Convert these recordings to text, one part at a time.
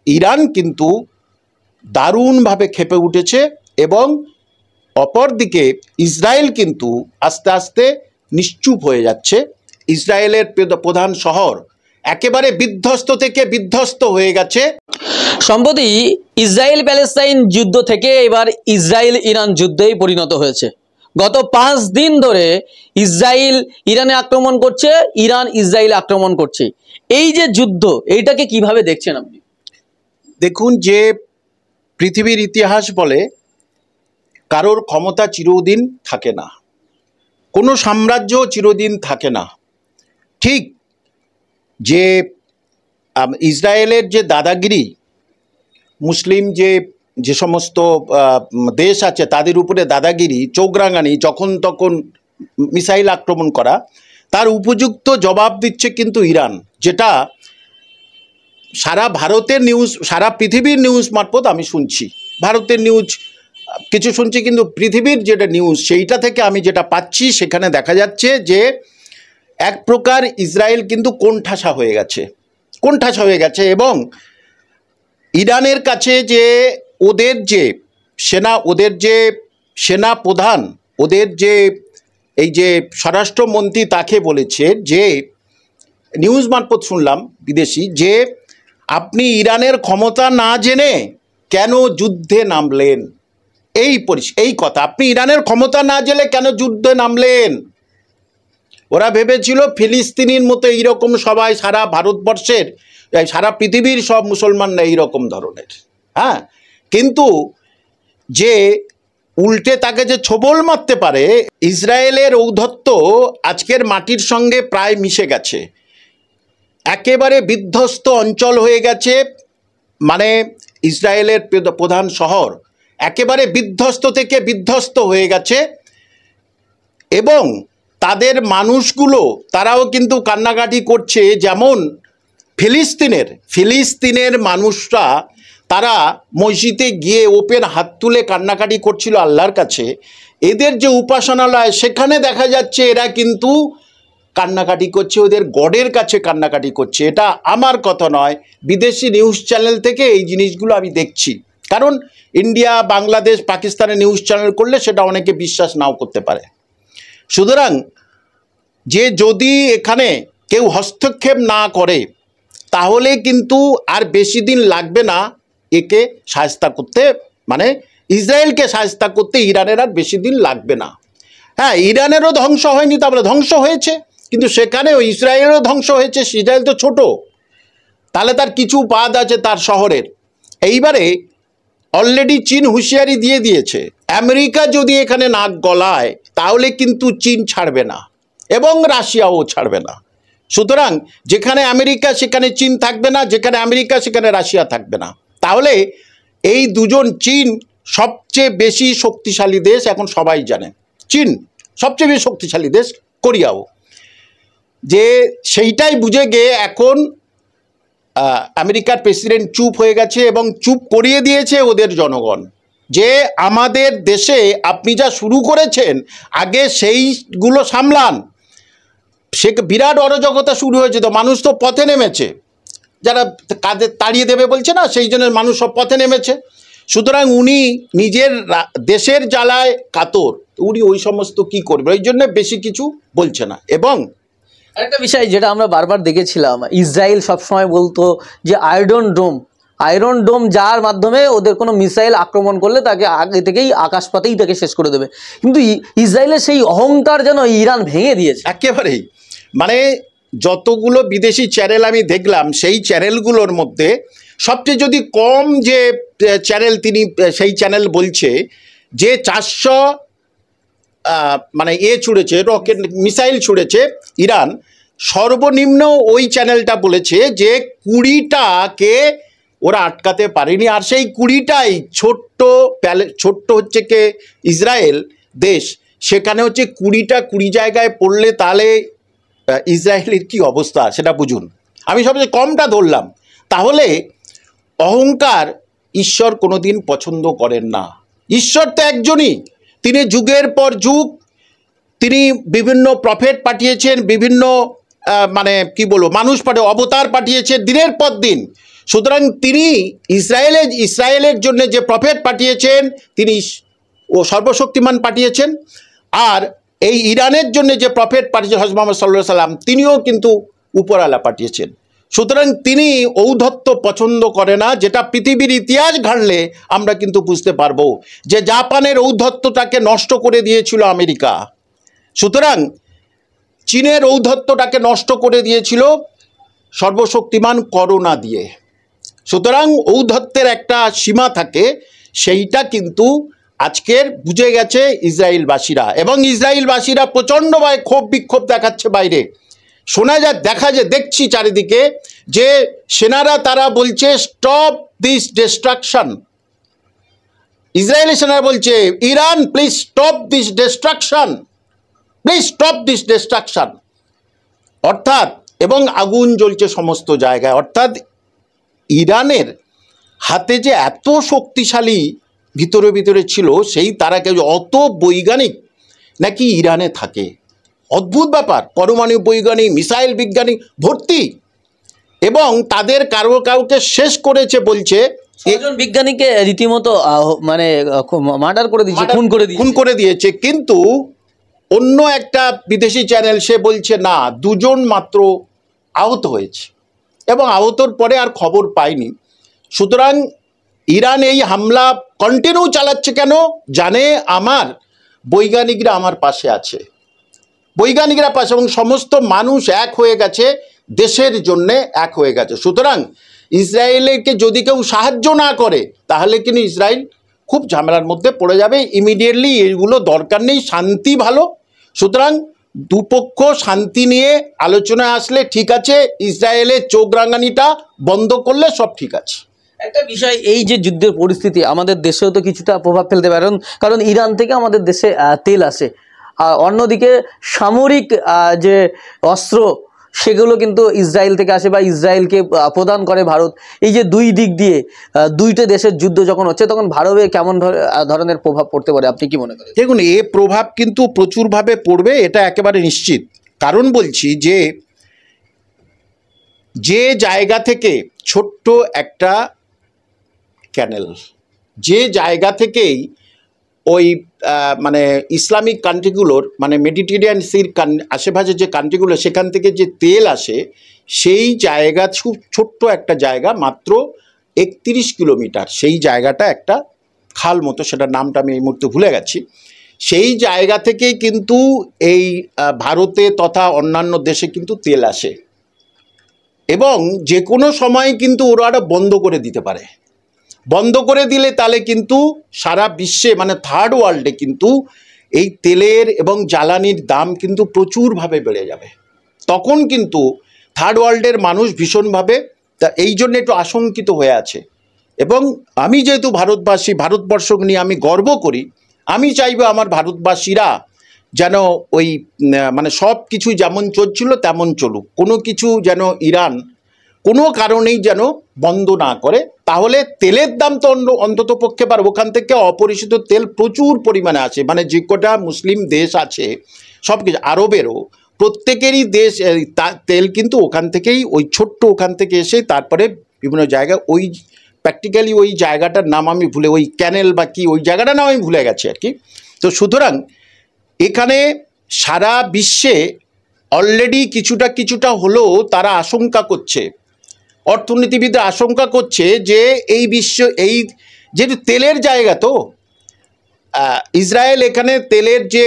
Iran কিন্তু দারুণভাবে ক্ষেপে উঠেছে এবং অপরদিকে ইসরায়েল কিন্তু আস্তে আস্তে নিশ্চুপ হয়ে যাচ্ছে। ইসরায়েলের প্রধান শহর একেবারে বিধ্বস্ত থেকে বিধ্বস্ত হয়ে গেছে। সম্প্রতি ইসরায়েল প্যালেস্তাইন যুদ্ধ থেকে এবার ইসরায়েল ইরান যুদ্ধেই পরিণত হয়েছে। গত 5 দিন ধরে ইসরায়েল ইরানে আক্রমণ করছে, ইরান ইসরায়েল আক্রমণ করছে। এই যে যুদ্ধ, এইটাকে কিভাবে দেখছেন আপনি? দেখুন, যে পৃথিবীর ইতিহাস বলে কারোর ক্ষমতা চিরদিন থাকে না, কোনো সাম্রাজ্য চিরদিন থাকে না। ঠিক যে ইসরায়েলের যে দাদাগিরি, মুসলিম যে সমস্ত দেশ আছে তাদের উপরে দাদাগিরি, চোখরাঙানি, যখন তখন মিসাইল আক্রমণ করা, তার উপযুক্ত জবাব দিচ্ছে কিন্তু ইরান, যেটা সারা ভারতের নিউজ, সারা পৃথিবীর নিউজ মারফত আমি শুনছি। ভারতের নিউজ কিছু শুনছি, কিন্তু পৃথিবীর যেটা নিউজ সেইটা থেকে আমি যেটা পাচ্ছি, সেখানে দেখা যাচ্ছে যে এক প্রকার ইসরায়েল কিন্তু কোণঠাসা হয়ে গেছে এবং ইরানের কাছে যে ওদের যে সেনা প্রধান, ওদের যে এই যে স্বরাষ্ট্রমন্ত্রী, তাকে বলেছে যে, নিউজ মারফত শুনলাম বিদেশি, যে আপনি ইরানের ক্ষমতা না জেনে কেন যুদ্ধে নামলেন? এই কথা, আপনি ইরানের ক্ষমতা না জেনে কেন যুদ্ধে নামলেন? ওরা ভেবেছিল ফিলিস্তিনির মতো এইরকম সবাই সারা ভারতবর্ষের, সারা পৃথিবীর সব মুসলমানরা এইরকম ধরনের। হ্যাঁ, কিন্তু যে উল্টে তাকে যে ছোবল মারতে পারে, ইসরায়েলের ঔদ্ধত্য আজকের মাটির সঙ্গে প্রায় মিশে গেছে, একেবারে বিধ্বস্ত অঞ্চল হয়ে গেছে। মানে ইসরায়েলের প্রধান শহর একেবারে বিধ্বস্ত থেকে বিধ্বস্ত হয়ে গেছে এবং তাদের মানুষগুলো, তারাও কিন্তু কান্নাকাটি করছে। যেমন ফিলিস্তিনের মানুষরা, তারা মসজিদে গিয়ে ওপেন হাত তুলে কান্নাকাটি করছিল আল্লাহর কাছে। এদের যে উপাসনালয়, সেখানে দেখা যাচ্ছে এরা কিন্তু কান্নাকাটি করছে, ওদের গডের কাছে কান্নাকাটি করছে। এটা আমার কথা নয়, বিদেশি নিউজ চ্যানেল থেকে এই জিনিসগুলো আমি দেখছি। কারণ ইন্ডিয়া, বাংলাদেশ, পাকিস্তানের নিউজ চ্যানেল করলে সেটা অনেকে বিশ্বাস নাও করতে পারে। সুতরাং যে যদি এখানে কেউ হস্তক্ষেপ না করে, তাহলে কিন্তু আর বেশি দিন লাগবে না একে শায়েস্তা করতে, মানে ইসরায়েলকে শায়েস্তা করতে ইরানের আর বেশি দিন লাগবে না। হ্যাঁ, ইরানেরও ধ্বংস হয়নি, তা বলে ধ্বংস হয়েছে, কিন্তু সেখানেও ইসরায়েলেরও ধ্বংস হয়েছে। ইসরায়েল তো ছোট, তাহলে তার কিছু বাদ আছে তার শহরের। এইবারে অলরেডি চীন হুঁশিয়ারি দিয়ে দিয়েছে, আমেরিকা যদি এখানে নাক গলায় তাহলে কিন্তু চীন ছাড়বে না এবং রাশিয়াও ছাড়বে না। সুতরাং যেখানে আমেরিকা সেখানে চীন থাকবে না, যেখানে আমেরিকা সেখানে রাশিয়া থাকবে না। তাহলে এই দুজন, চীন সবচেয়ে বেশি শক্তিশালী দেশ, এখন সবাই জানে চীন সবচেয়ে বেশি শক্তিশালী দেশ, কোরিয়াও, যে সেইটাই বুঝে গিয়ে এখন আমেরিকার প্রেসিডেন্ট চুপ হয়ে গেছে এবং চুপ করিয়ে দিয়েছে ওদের জনগণ, যে আমাদের দেশে আপনি যা শুরু করেছেন আগে সেইগুলো সামলান। সে বিরাট অরাজকতা শুরু হয়েছে, তো মানুষ তো পথে নেমেছে, যারা কাদের তাড়িয়ে দেবে বলছে না, সেই জন্য মানুষ সব পথে নেমেছে। সুতরাং উনি নিজের দেশের জ্বালায় কাতর, উনি ওই সমস্ত কি করবে, ওই জন্য বেশি কিছু বলছে না। এবং আরেকটা বিষয় যেটা আমরা বারবার দেখেছিলাম, ইসরায়েল সবসময় বলতো যে আয়রন ডোম যার মাধ্যমে ওদের কোনো মিসাইল আক্রমণ করলে তাকে আগে থেকেই আকাশপথেই তাকে শেষ করে দেবে, কিন্তু ইসরায়েলের সেই অহংকার যেন ইরান ভেঙে দিয়েছে একেবারেই। মানে যতগুলো বিদেশি চ্যানেল আমি দেখলাম, সেই চ্যানেলগুলোর মধ্যে সবচেয়ে যদি কম যে চ্যানেল, সেই চ্যানেল বলছে যে 400 মানে ছুঁড়েছে, রকেট মিসাইল ছুঁড়েছে ইরান। সর্বনিম্ন ওই চ্যানেলটা বলেছে যে 20টাকে ওরা আটকাতে পারেনি, আর সেই 20টাই ছোট্ট হচ্ছে কে ইসরায়েল দেশ, সেখানে হচ্ছে 20টা 20 জায়গায় পড়লে তাহলে ইসরায়েলের কি অবস্থা সেটা বুঝুন। আমি সবচেয়ে কমটা ধরলাম। তাহলে অহংকার ঈশ্বর কোনোদিন পছন্দ করেন না। ঈশ্বর তো একজনই, তিনি যুগের পর যুগ তিনি বিভিন্ন প্রফেট পাঠিয়েছেন, বিভিন্ন মানে কি বলবো মানুষ অবতার পাঠিয়েছেন দিনের পর দিন। সুতরাং তিনি ইসরায়েলের জন্য যে প্রফেট পাঠিয়েছেন তিনি ও সর্বশক্তিমান পাঠিয়েছেন, আর এই ইরানের জন্য যে প্রফেট পাঠিয়েছেন হযরত মুহাম্মদ সাল্লাল্লাহু আলাইহি সাল্লাম তিনিও কিন্তু উপরওয়ালা পাঠিয়েছেন। সুতরাং তিনি ঔদ্ধত্য পছন্দ করে না, যেটা পৃথিবীর ইতিহাস ঘাঁটলে আমরা কিন্তু বুঝতে পারবো যে জাপানের ঔদ্ধত্যটাকে নষ্ট করে দিয়েছিল আমেরিকা। সুতরাং চীনের ঔদ্ধত্যটাকে নষ্ট করে দিয়েছিল সর্বশক্তিমান করোনা দিয়ে। সুতরাং ঔদ্ধত্যের একটা সীমা থাকে, সেইটা কিন্তু আজকের বুঝে গেছে ইসরায়েলবাসীরা, এবং ইসরায়েলবাসীরা প্রচণ্ডভাবে ক্ষোভ বিক্ষোভ দেখাচ্ছে। বাইরে শোনা যায়, দেখছি চারিদিকে যে সেনারা তারা বলছে স্টপ দিস ডিস্ট্রাকশন। ইসরায়েলি সেনারা বলছে Iran please stop this destruction, please stop this destruction. অর্থাৎ এবং আগুন জ্বলছে সমস্ত জায়গায়। অর্থাৎ ইরানের হাতে যে এত শক্তিশালী ভিতরে ভিতরে ছিল, সেই তারা কেউ অত বৈজ্ঞানিক নাকি ইরানে থাকে। অদ্ভুত ব্যাপার, পরমাণু বৈজ্ঞানিক, মিসাইল বিজ্ঞানী ভর্তি, এবং তাদের কাউকে শেষ করেছে বলছে। একজন বিজ্ঞানীকে রীতিমতো মানে মার্ডার করে দিয়েছে, খুন করে দিয়েছে। কিন্তু অন্য একটা বিদেশি চ্যানেল সে বলছে না, 2 জন মাত্র আহত হয়েছে, এবং আহতর পরে আর খবর পায়নি। সুতরাং ইরান এই হামলা কন্টিনিউ চালাচ্ছে কেন? জানে আমার বৈজ্ঞানিকরা আমার পাশে আছে, বৈজ্ঞানিকরা পাশে, এবং সমস্ত মানুষ এক হয়ে গেছে, দেশের জন্যে এক হয়ে গেছে। সুতরাং ইসরায়েলকে যদি কেউ সাহায্য না করে তাহলে কিন্তু ইসরায়েল খুব ঝামেলার মধ্যে পড়ে যাবে। ইমিডিয়েটলি এগুলো দরকার নেই, শান্তি ভালো। সুতরাং দুপক্ষ শান্তি নিয়ে আলোচনায় আসলে ঠিক আছে, ইসরায়েলের চোখ রাঙানিটা বন্ধ করলে সব ঠিক আছে। একটা বিষয়, এই যে যুদ্ধের পরিস্থিতি আমাদের দেশেও তো কিছুটা প্রভাব ফেলতে পারে, কারণ ইরান থেকে আমাদের দেশে তেল আসে, আর অন্যদিকে সামরিক যে অস্ত্র সেগুলো কিন্তু ইসরায়েল থেকে আসে বা ইসরায়েলকে প্রদান করে ভারত। এই যে দুই দিক দিয়ে দুইটা দেশের যুদ্ধ যখন হচ্ছে, তখন ভারতে কেমন ধরনের প্রভাব পড়তে পারে আপনি কি মনে করেন? দেখুন, এ প্রভাব কিন্তু প্রচুরভাবে পড়বে, এটা একেবারে নিশ্চিত। কারণ বলছি যে জায়গা থেকে ছোট্ট একটা ক্যানেল, যে জায়গা থেকেই ওই মানে ইসলামিক কান্ট্রিগুলোর, মানে মেডিটেরিয়ান সির আশেপাশে যে কান্ট্রিগুলো, সেখান থেকে যে তেল আসে, সেই জায়গা খুব ছোট্ট একটা জায়গা, মাত্র 31 কিলোমিটার। সেই জায়গাটা একটা খাল মতো, সেটার নামটা আমি এই মুহূর্তে ভুলে গেছি। সেই জায়গা থেকেই কিন্তু এই ভারতে তথা অন্যান্য দেশে কিন্তু তেল আসে, এবং যে কোনো সময় কিন্তু ওরা বন্ধ করে দিতে পারে। বন্ধ করে দিলে তাহলে কিন্তু সারা বিশ্বে, মানে থার্ড ওয়ার্ল্ডে কিন্তু এই তেলের এবং জ্বালানির দাম কিন্তু প্রচুরভাবে বেড়ে যাবে। তখন কিন্তু থার্ড ওয়ার্ল্ডের মানুষ ভীষণভাবে এই জন্য একটু আশঙ্কিত হয়ে আছে। এবং আমি যেহেতু ভারতবাসী, ভারতবর্ষকে নিয়ে আমি গর্ব করি, আমি চাইবো আমার ভারতবাসীরা যেন ওই মানে সব কিছু যেমন চলছিল তেমন চলুক, কোনো কিছু যেন ইরান কোনো কারণেই যেন বন্ধ না করে। তাহলে তেলের দাম তো অন্তত পক্ষে পার, ওখান থেকে অপরিশোধিত তেল প্রচুর পরিমাণে আসে, মানে যে কটা মুসলিম দেশ আছে সব কিছু, আরবেরও প্রত্যেকেরই দেশ তেল কিন্তু ওখান থেকেই, ওই ছোট্ট ওখান থেকে এসে তারপরে বিভিন্ন জায়গায়, ওই প্র্যাকটিক্যালি ওই জায়গাটার নাম আমি ভুলে, ওই ক্যানেল বা কি ওই জায়গাটার নাম আমি ভুলে গেছি আর কি। তো সুতরাং এখানে সারা বিশ্বে অলরেডি কিছুটা হলেও তারা আশঙ্কা করছে, অর্থনীতিবিদরা আশঙ্কা করছে যে এই যেহেতু তেলের জায়গা, তো ইসরায়েল এখানে তেলের যে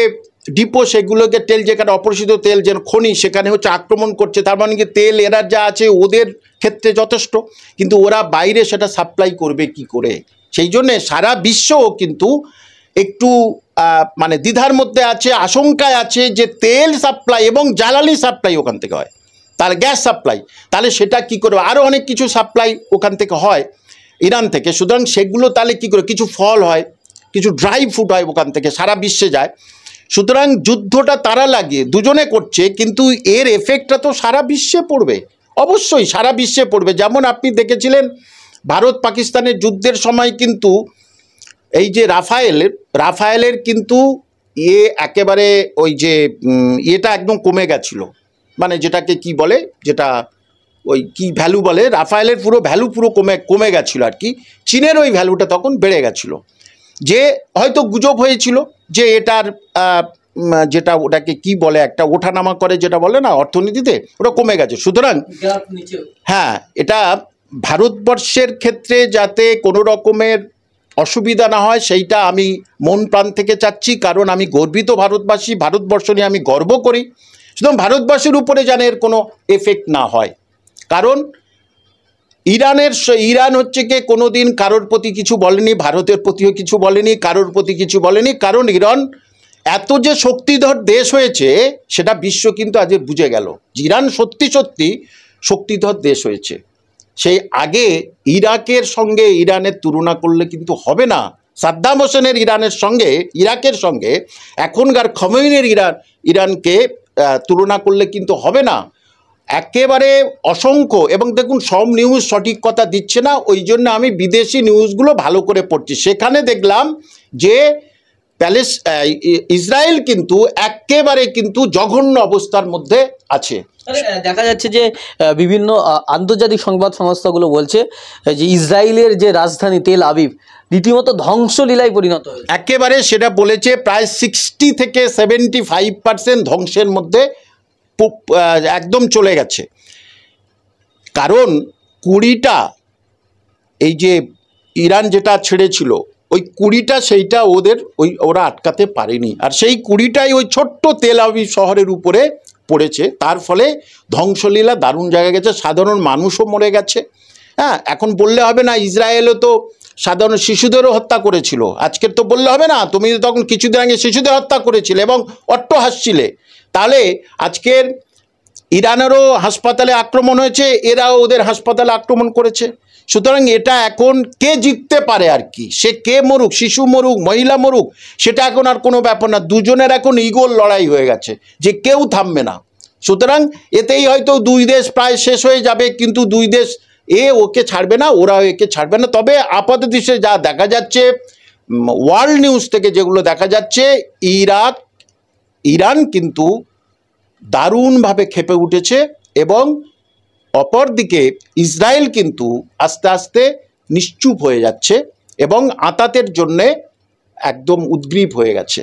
ডিপো, সেগুলোকে তেল যেখানে অপরিশোধিত তেল যেন খনি, সেখানে হচ্ছে আক্রমণ করছে। তার মানে কি তেল এরা যা আছে ওদের ক্ষেত্রে যথেষ্ট, কিন্তু ওরা বাইরে সেটা সাপ্লাই করবে কি করে? সেই জন্যে সারা বিশ্বও কিন্তু একটু মানে দ্বিধার মধ্যে আছে, আশঙ্কায় আছে যে তেল সাপ্লাই এবং জ্বালানি সাপ্লাই ওখান থেকে হয়, তাহলে গ্যাস সাপ্লাই, তাহলে সেটা কি করবে? আরও অনেক কিছু সাপ্লাই ওখান থেকে হয় ইরান থেকে। সুতরাং সেগুলো তাহলে কি করে, কিছু ফল হয়, কিছু ড্রাই ফ্রুট হয় ওখান থেকে, সারা বিশ্বে যায়। সুতরাং যুদ্ধটা তারা লাগিয়ে দুজনে করছে, কিন্তু এর এফেক্টটা তো সারা বিশ্বে পড়বে, অবশ্যই সারা বিশ্বে পড়বে। যেমন আপনি দেখেছিলেন ভারত পাকিস্তানের যুদ্ধের সময় কিন্তু এই যে রাফায়েলের কিন্তু একেবারে ওই যে এটা একদম কমে গেছিলো, মানে যেটাকে কি বলে, যেটা ওই কি ভ্যালু বলে, রাফায়েলের পুরো ভ্যালু পুরো কমে গেছিলো আর কি। চীনের ওই ভ্যালুটা তখন বেড়ে গেছিলো, যে হয়তো গুজব হয়েছিল যে এটার যেটা ওটাকে কি বলে একটা ওঠানামা করে যেটা বলে না অর্থনীতিতে, ওটা কমে গেছে। সুতরাং হ্যাঁ, এটা ভারতবর্ষের ক্ষেত্রে যাতে কোনো রকমের অসুবিধা না হয় সেইটা আমি মন প্রাণ থেকে চাচ্ছি, কারণ আমি গর্বিত ভারতবাসী, ভারতবর্ষ নিয়ে আমি গর্ব করি। সুতরাং ভারতবর্ষের উপরে যেন এর কোনো এফেক্ট না হয়, কারণ ইরান হচ্ছে কি কোনো দিন কারোর প্রতি কিছু বলেনি, ভারতের প্রতিও কিছু বলেনি, কারোর প্রতি কিছু বলেনি, কারণ ইরান এত যে শক্তিধর দেশ হয়েছে সেটা বিশ্ব কিন্তু আজ বুঝে গেল। ইরান সত্যি সত্যি শক্তিধর দেশ হয়েছে। সেই আগে ইরাকের সঙ্গে ইরানের তুলনা করলে কিন্তু হবে না, সাদ্দাম হোসেনের ইরাকের সঙ্গে এখনকার খমেনির ইরানকে তুলনা করলে কিন্তু হবে না। একেবারে অসংখ্য, এবং দেখুন সব নিউজ সঠিক কথা দিচ্ছে না, ওই জন্য আমি বিদেশি নিউজগুলো ভালো করে পড়ছি। সেখানে দেখলাম যে ইসরায়েল কিন্তু একেবারে কিন্তু জঘন্য অবস্থার মধ্যে আছে। দেখা যাচ্ছে যে বিভিন্ন আন্তর্জাতিক সংবাদ সংস্থাগুলো বলছে যে ইসরায়েলের যে রাজধানী তেল আবিব রীতিমতো ধ্বংসলীলায় পরিণত হয়েছে। একেবারে সেটা বলেছে, প্রায় 60 থেকে 75% ধ্বংসের মধ্যে একদম চলে গেছে। কারণ 20টা এই যে ইরান যেটা ছেড়েছিল ওই 20টা সেইটা ওরা আটকাতে পারেনি, আর সেই 20টাই ওই ছোট্ট তেল আবিব শহরের উপরে পড়েছে। তার ফলে ধ্বংসলীলা দারুণ জায়গায় গেছে, সাধারণ মানুষও মরে গেছে। হ্যাঁ, এখন বললে হবে না ইসরায়েলও তো সাধারণ শিশুদেরও হত্যা করেছিল, আজকের তো বললে হবে না তুমি তো তখন কিছুদিন আগে শিশুদের হত্যা করেছিলে এবং অট্ট হাসছিলে, তাহলে আজকের ইরানেরও হাসপাতালে আক্রমণ হয়েছে, এরাও ওদের হাসপাতালে আক্রমণ করেছে। সুতরাং এটা এখন কে জিততে পারে আর কি, সে কে মরুক, শিশু মরুক, মহিলা মরুক, সেটা এখন আর কোনো ব্যাপার না। দুজনের এখন ইগোর লড়াই হয়ে গেছে যে কেউ থামবে না। সুতরাং এতেই হয়তো দুই দেশ প্রায় শেষ হয়ে যাবে, কিন্তু দুই দেশ ওকে ছাড়বে না, ওরাও একে ছাড়বে না। তবে আপাতত যা দেখা যাচ্ছে ওয়ার্ল্ড নিউজ থেকে যেগুলো দেখা যাচ্ছে, ইরান কিন্তু দারুণভাবে ক্ষেপে উঠেছে, এবং অপরদিকে ইসরায়েল কিন্তু আস্তে আস্তে নিশ্চুপ হয়ে যাচ্ছে এবং আতাতের জন্যে একদম উদ্গ্রীব হয়ে গেছে।